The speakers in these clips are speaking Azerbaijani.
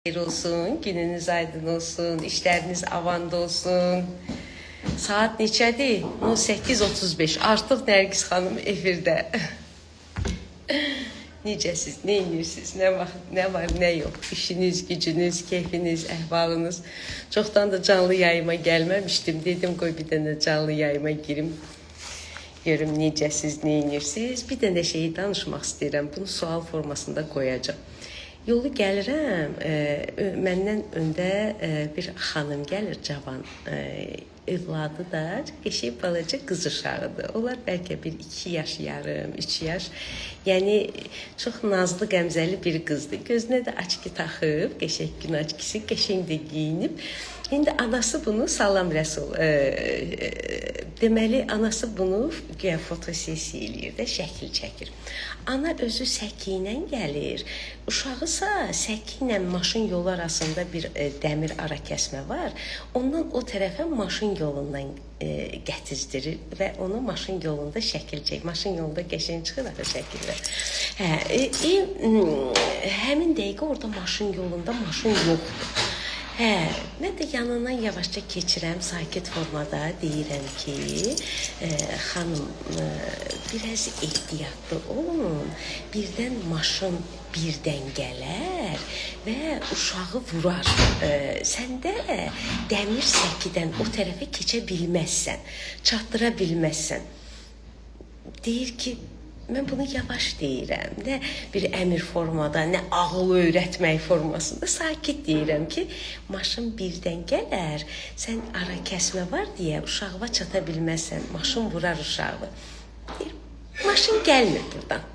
Hayır olsun, gününüz aydın olsun, işleriniz avanda olsun. Saat neçədir? 18:35. Artıq Nərgiz xanım efirdə. Necəsiz, nə edirsiniz, nə var, nə yox? İşiniz, gücünüz, keyfiniz, əhvalınız. Çoxdan da canlı yayıma gəlməmişdim. Dedim, qoy bir dənə canlı yayıma girim. Görüm necəsiz, nə edirsiniz? Bir dənə şeyi danışmaq istəyirəm. Bunu sual formasında qoyacağım. Yolu gəlirəm, məndən öndə bir xanım gəlir, cavan, övladı da qəşəng balaca qız uşağıdır. Onlar bəlkə bir 2 yaş yarım, 3 yaş. Yəni çox nazlı, qəmzəli bir qızdır. Gözünə də açki taxıb, qəşəng gün açkisi, qəşəng də geyinib. İndi anası bunu Salam Rəsul, deməli anası bunu güya fotosesiya eləyir də, şəkil çəkir. Ana özü səki ilə gəlir. Uşağısa səki ilə maşın yolu arasında bir dəmir ara kəsmə var. Ondan o tərəfə maşın yolundan gətizdirir və onu maşın yolunda şəkil çək. Maşın yolunda qəşəng çıxır axı şəkillər. Həmin dəqiqə orada maşın yolunda maşın yoxdur. Mən də yanından yavaşca keçirəm, sakit formada deyirəm ki, xanım, biraz ehtiyatlı olun, birdən maşın birdən gələr və uşağı vurar. Sən də dəmir səkidən o tərəfə keçə bilməzsən, çatdıra bilməzsən. Deyir ki, mən bunu yavaş deyirəm, nə bir əmr formada, nə ağıl öyrətmək formasında sakit deyirəm ki, maşın birdən gələr, sən ara kəsmə var deyə uşağıva çata bilməzsən, maşın vurar uşağı. Deyir, maşın gəlmir buradan.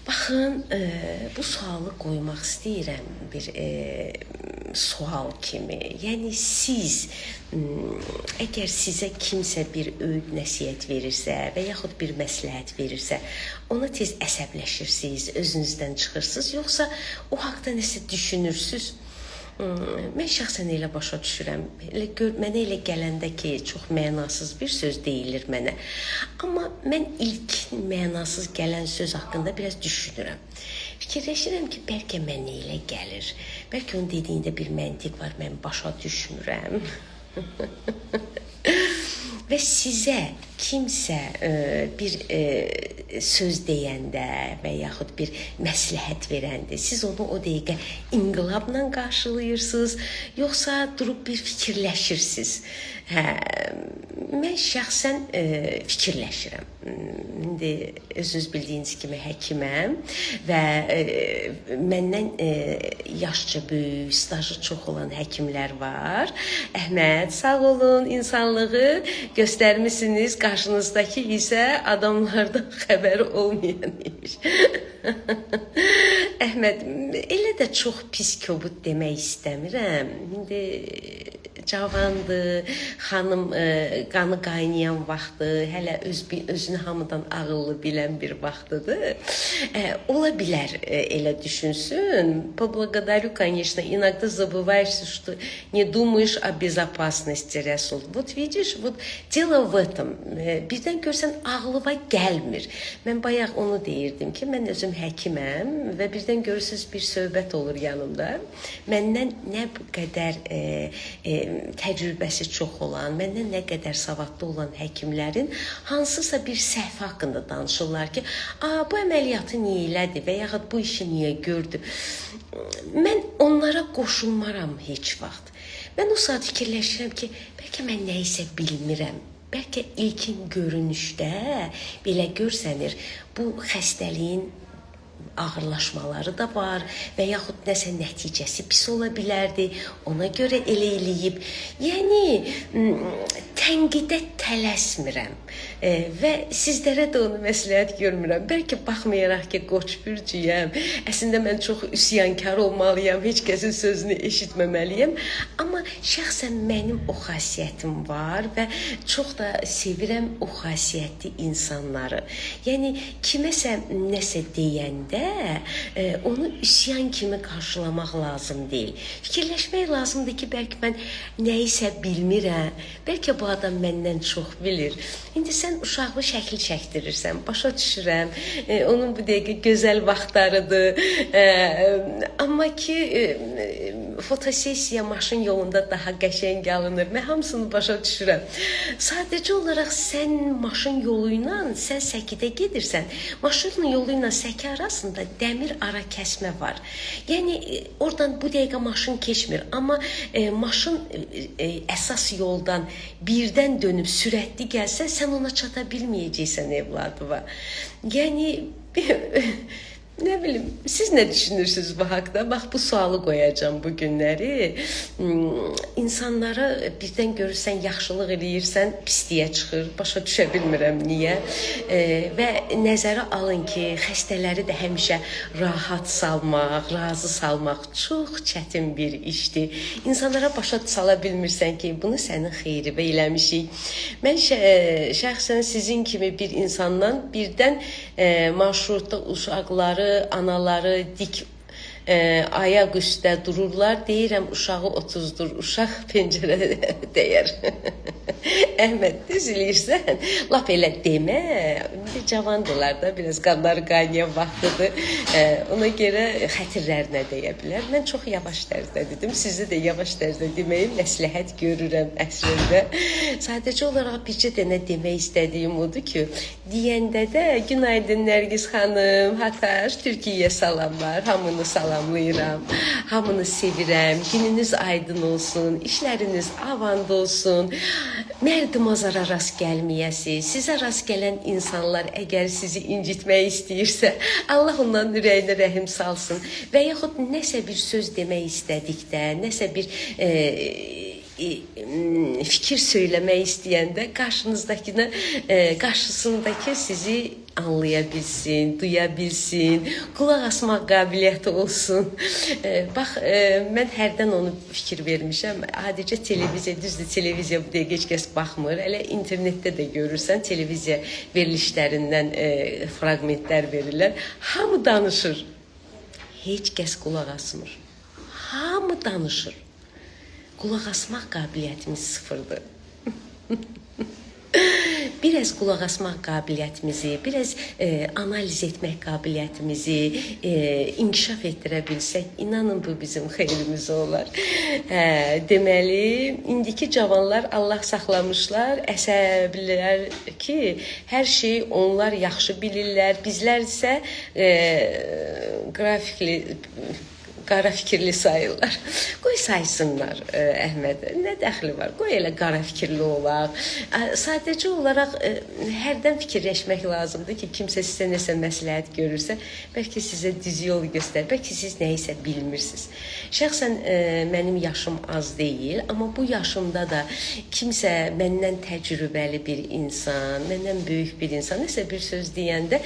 Baxın, bu sualı qoymaq istəyirəm bir sual kimi. Yəni siz, əgər sizə kimsə bir öyüd nəsihət verirsə və yaxud bir məsləhət verirsə, ona tez əsəbləşirsiniz, özünüzdən çıxırsınız, yoxsa o haqda nəsə düşünürsünüz? Mən şəxsən elə başa düşürəm. Mənə elə gələndə ki, çox mənasız bir söz deyilir mənə. Amma mən ilk mənasız gələn söz haqqında biraz düşünürəm. Fikirləşirəm ki, bəlkə mənə elə gəlir. Bəlkə onun dediyində bir məntiq var, mən başa düşmürəm. Və sizə kimsə bir söz deyəndə və yaxud bir məsləhət verəndə siz onu o dəqiqə inqilabla qarşılayırsınız, yoxsa durub bir fikirləşirsiniz? Mən şəxsən fikirləşirəm. İndi özünüz bildiyiniz kimi həkiməm və məndən yaşca böyük, stajı çox olan həkimlər var. Əhməd, sağ olun, insanlığı göstərmişsiniz, qarşınızdakı isə adamlardan xəbəri olmayan imiş. Əhməd, elə də çox pis kobud demək istəmirəm. İndi cavandır, xanım qanı qaynayan vaxtı, hələ özünü hamıdan ağıllı bilən bir vaxtıdır. Ola bilər elə düşünsün. Поблагодарю, конечно. Иногда забываешься, что не думаешь о безопасности, Рəsul. Вот видишь, вот дело в этом. Birdən görsən ağlıma gəlmir. Mən bayaq onu deyirdim ki, mən özüm həkiməm və birdən görürsünüz bir söhbət olur yanımda. Məndən nə qədər təcrübəsi çox olan, məndən nə qədər savadlı olan həkimlərin hansısa bir səhv haqqında danışırlar ki, bu əməliyyatı niyə elədi və yaxud bu işi niyə gördü. Mən onlara qoşulmaram heç vaxt. Mən o saat fikirləşirəm ki, bəlkə mən nə isə bilmirəm. Bəlkə ilkin görünüşdə belə görsənir, bu xəstəliyin ağırlaşmaları da var və yaxud nəsə nəticəsi pis ola bilərdi, ona görə elə eləyib. Yəni, tənqidə tələsmirəm və sizlərə də onu məsləhət görmürəm. Bəlkə baxmayaraq ki, qoç bürcüyəm, əslində mən çox üsyankar olmalıyam, heç kəsin sözünü eşitməməliyəm. Amma şəxsən mənim o xasiyyətim var və çox da sevirəm o xasiyyətli insanları. Yəni, kiməsə nəsə deyəndə onu üsyan kimi qarşılamaq lazım deyil. Fikirləşmək lazımdır ki, bəlkə mən nə isə bilmirəm, bəlkə bu adam məndən çox bilir. İndi sən uşaqlı şəkil çəkdirirsən, başa düşürəm. Onun bu dəqiqə gözəl vaxtlarıdır. Amma ki fotosessiya maşın yolunda daha qəşəng alınır. Mən hamısını başa düşürəm. Sadəcə olaraq sən maşın yolu ilə, sən səkidə gedirsən, maşın yolu ilə səki arasında dəmir ara kəsmə var. Yəni oradan bu dəqiqə maşın keçmir, amma maşın əsas yoldan birdən dönüb sürətli gəlsə, sən ona çata bilməyəcəksən evladıma. Yəni nə bilim, siz nə düşünürsünüz bu haqda? Bax, bu sualı qoyacağam bu günləri. İnsanlara birdən görürsən, yaxşılıq eləyirsən, pisliyə çıxır. Başa düşə bilmirəm niyə. Və nəzərə alın ki, xəstələri də həmişə rahat salmaq, razı salmaq çox çətin bir işdir. İnsanlara başa sala bilmirsən ki, bunu sənin xeyrivə eləmişik. Mən şəxsən sizin kimi bir insandan birdən marşrutda uşaqları, anaları dik ayaq üstə dururlar. Deyirəm, uşağı 30-dur, uşaq pəncərədə deyər. Əhməd, düz eləyirsən, lap elə demə. Cavandırlar da, biraz qanları qaynayan vaxtıdır. Ona görə xətirlərinə deyə bilər. Mən çox yavaş tərzdə dedim, sizi də yavaş tərzdə deməyi məsləhət görürəm əslində. Sadəcə olaraq bircə dənə demək istədiyim odur ki, deyəndə də günaydın Nərgiz xanım, Hataş, Türkiyəyə salamlar, hamını salamlayıram, hamını sevirəm, gününüz aydın olsun, işləriniz avand olsun, mərdimazara rast gəlməyəsiz, sizə rast gələn insanlar əgər sizi incitmək istəyirsə, Allah onların ürəyinə rəhim salsın və yaxud nəsə bir söz demək istədikdə, nəsə bir fikir söyləmək istəyəndə qarşısındakı sizi anlaya bilsin, duya bilsin, qulaq asmaq qabiliyyəti olsun. Bax, mən hərdən onu fikir vermişəm. Adicə televiziya, düzdür, televiziya bu dəqiqə heç kəs baxmır. Elə internetdə də görürsən, televiziya verilişlərindən fraqmentlər verirlər. Hamı danışır. Heç kəs qulaq asmır. Hamı danışır. Qulaq asmaq qabiliyyətimiz sıfırdır. Biraz qulaq asmaq qabiliyyətimizi, biraz analiz etmək qabiliyyətimizi inkişaf etdirə bilsək, inanın bu bizim xeyrimiz olar. Deməli, indiki cavanlar Allah saxlamışlar, əsəblər ki, hər şeyi onlar yaxşı bilirlər. Bizlər isə qara fikirli sayırlar. Qoy saysınlar, Əhməd. Nə dəxli var? Qoy elə qara fikirli olaq. Sadəcə olaraq hərdən fikirləşmək lazımdır ki, kimsə sizə nəsə məsləhət görürsə, bəlkə sizə düz yol göstər, bəlkə siz nəyisə bilmirsiniz. Şəxsən mənim yaşım az deyil, amma bu yaşımda da kimsə məndən təcrübəli bir insan, məndən böyük bir insan nəsə bir söz deyəndə,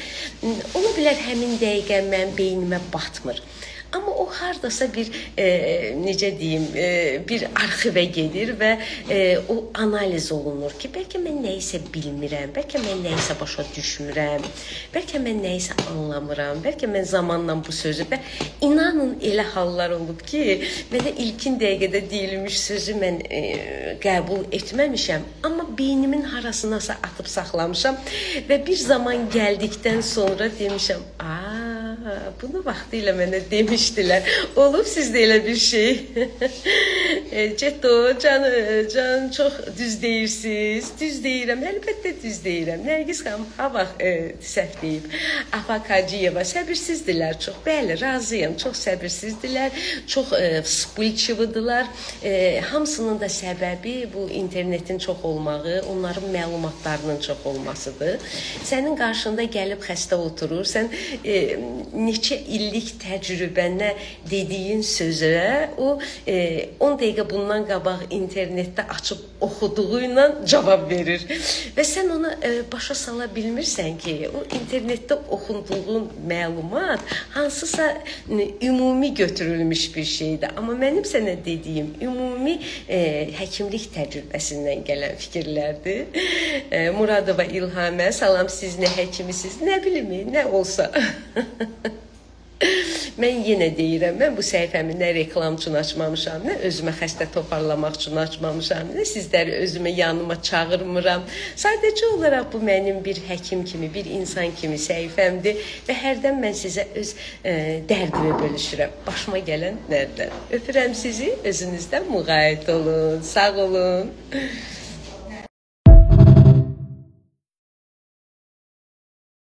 ola bilər həmin dəqiqə mənim beynimə batmır. Amma o hardasa bir, necə deyim, bir arxivə gedir və o analiz olunur ki, bəlkə mən nəyisə bilmirəm, bəlkə mən nəyisə başa düşmürəm, bəlkə mən nəyisə anlamıram, bəlkə mən zamanla bu sözü və inanın elə hallar olub ki, mənə ilkin dəqiqədə deyilmiş sözü mən qəbul etməmişəm, amma beynimin harasınasa atıb saxlamışam və bir zaman gəldikdən sonra demişəm, bunu vaxtı ilə mənə demişdilər. Olub sizdə elə bir şey. Cetto, can çox düz deyirsiniz. Düz deyirəm, əlbəttə düz deyirəm. Nərgiz xanım, ha vaxt səhv deyib. Afaq Hacıyeva səbirsizdirlər çox. Bəli, razıyam, çox səbirsizdirlər. Çox vspılçıvıdırlar. Hamısının da səbəbi bu internetin çox olmağı, onların məlumatlarının çox olmasıdır. Sənin qarşında gəlib xəstə oturur, sən neçə illik təcrübənə dediyin sözə o 10 dəqiqə bundan qabaq internetdə açıb oxuduğu ilə cavab verir. Və sən ona başa sala bilmirsən ki, o internetdə oxunduğun məlumat hansısa ümumi götürülmüş bir şeydir. Amma mənim sənə dediyim ümumi həkimlik təcrübəsindən gələn fikirlərdir. Muradova İlhamə, salam, siz nə həkimisiz, nə bilimi, nə olsa. Mən yenə deyirəm, mən bu səhifəmi nə reklam üçün açmamışam, nə özümə xəstə toparlamaq üçün açmamışam, nə sizləri özümə yanıma çağırmıram. Sadəcə olaraq bu mənim bir həkim kimi, bir insan kimi səhifəmdir və hərdən mən sizə öz dərdimi bölüşürəm. Başıma gələn nərdər. Öpürəm sizi, özünüzdən müğayət olun, sağ olun.